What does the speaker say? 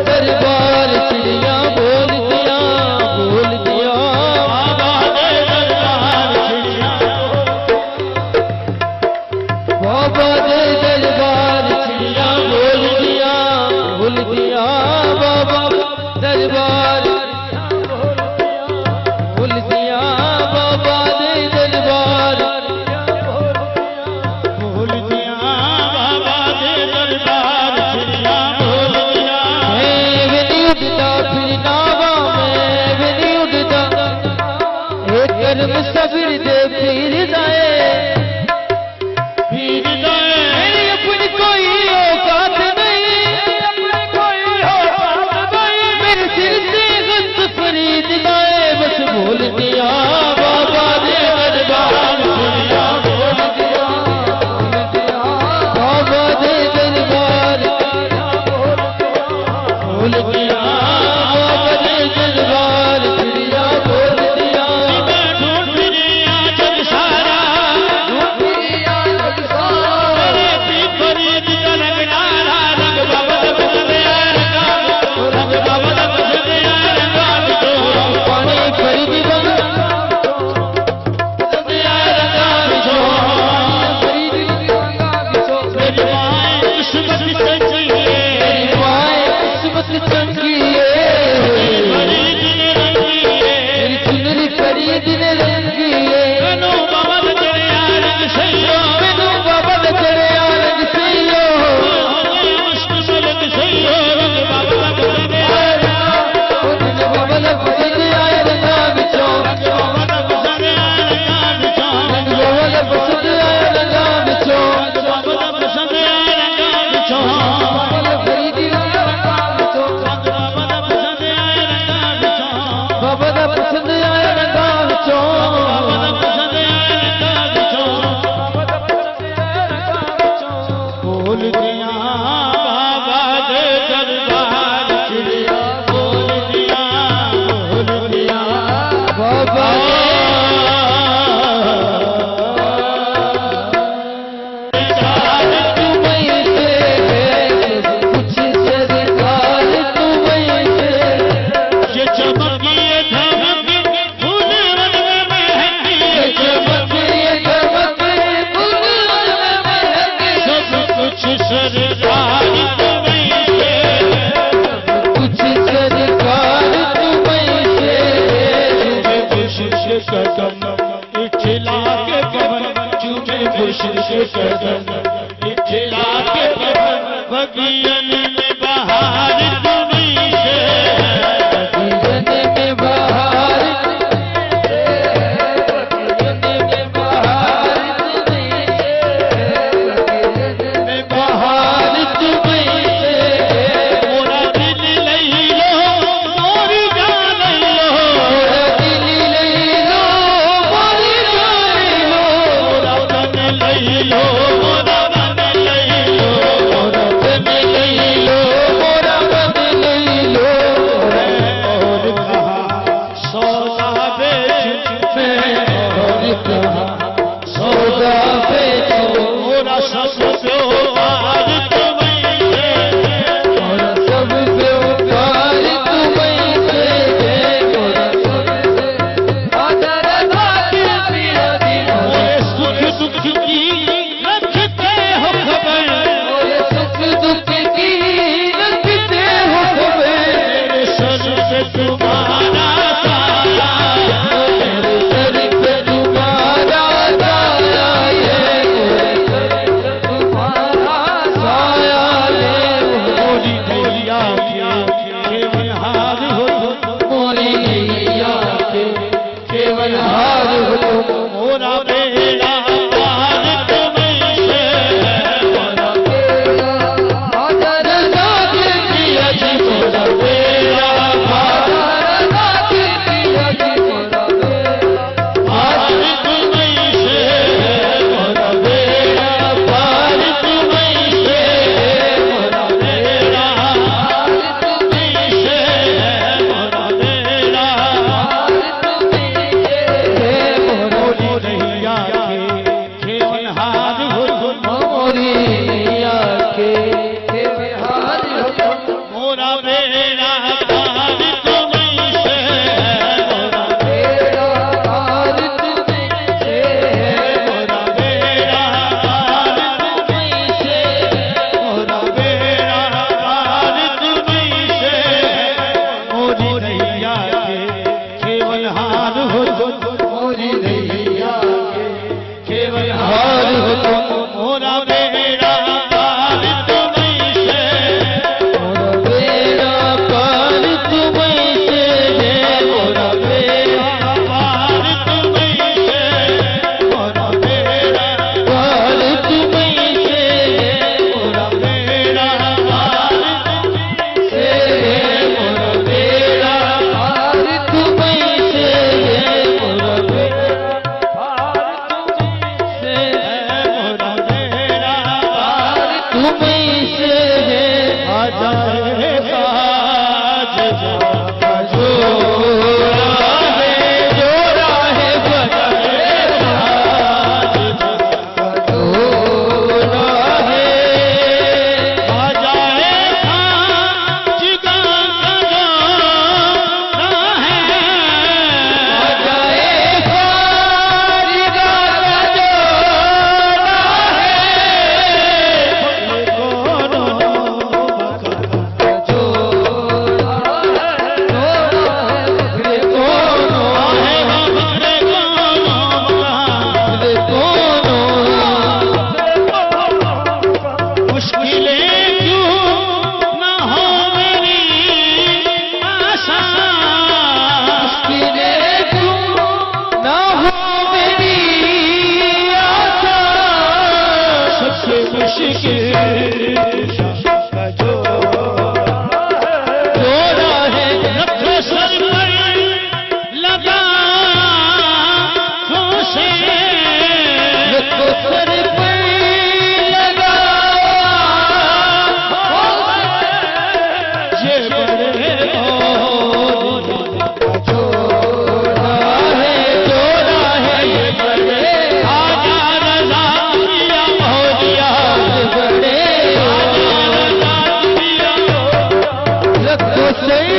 दरबार चिड़िया बोल दिया बाबा दे दरबार चिड़िया बाबा दे दरबार चिड़िया बोल दिया बाबा दरबार बोल दिया बाबा दे दरबार बोल दिया बाबा दे दरबार चिड़िया बोल दिया मैं भी नहीं उड़ता फिर नावा मैं भी नहीं उड़ता एक कर्म सबीर दे फिर जाए मेरी अपनी कोई औकात नहीं मेरे सिर से गस्त फरीद जाए बस बोल दिया बाबा दे दरबार चिड़िया बोल दिया बाबा दे दरबार बोल दिया बाबा दे दरबार चिड़िया बोल दिया ढूंढ फिरिया जग सारा मेरे पीर फरीद का रंग नारा रंग बाबा दा पसंद आएगा रंग बाबा दा पसंद आएगा पानी फरीद बन पसंद आएगा बिछो फरीद मेरी माए किस्मत चंगी मेरी माए किस्मत चंगी फरीद ने रंगी मेरी चुनरी फरीद ने रंगी मैनू बाबा दा चढ़िया रंग सैयो मैनू बाबा दा चढ़िया रंग सैयो मुश्क सुलग सैयो रंग बाबा दा पसंद आएगा बाबा दा पसंद आए रंगा बिचो बाबा दा पसंद आए रंगा बिचो बाबा दा पसंद आए रंगा बिचो बाबा दा पसंद आए रंगा बिचो बाबा दा फरीद रंगा बिचो बाबा दा पसंद आए रंगा बिचो बाबा दा पसंद आए रंगा बिचो बाबा दा पसंद आए रंगा बिचो बाबा दा पसंद आए रंगा बिचो बोल दिया बाबा दे दरबार चिड़िया बोल दिया बाबा कुछ सरकार तुम्हें से ये चमकिए धमकी फूल रंग में महकी ये चमकिए धमकी फूल रंग में महकी सब कुछ सरकार तुम्हें से कुछ सरकार तुम्हें से कदम इठला के कमर चूमे खुशी से कदम इठला के कमर बगियन में बहार तुम्हीं से बगियन में बहार बगियन में बहार तुम्हीं से बगियन में बहार तुम्हीं से मोरा दिल लई लो मोरी जान लई लो मोरा दिल लई लो मोरी जान लई लो मोरा तन लई लो मोरा मन लई लो मोरा तन लई लो मोरा मन लई लो और कहा सौदा बेचूं मैं और कहा सौदा बेचूं मोरा सब प्यार तुम्हीं से मोरा सब प्यार तुम्हीं से मोरा सब आदर भाग्य मेरा दिल मोरे सुख दुख की रखते हो खबर मोरे सुख दुख की रखते हो खबर मेरे सर पे तुम्हारा साया मेरे सर पे तुम्हारा साया ये मेरे सर पे तुम्हारा साया ये मोरी नैया के केवलहार हो मोरी नैया के केवलहार हो मोरा बेड़ा पार तुम्हीं से मोरा बेड़ा आदर साथ किया जी मोरा बेड़ा पार बड़े और जोड़ा है ये बड़े आजा रजा दिया मौलिया बड़े आजा रजा दिया रखो सही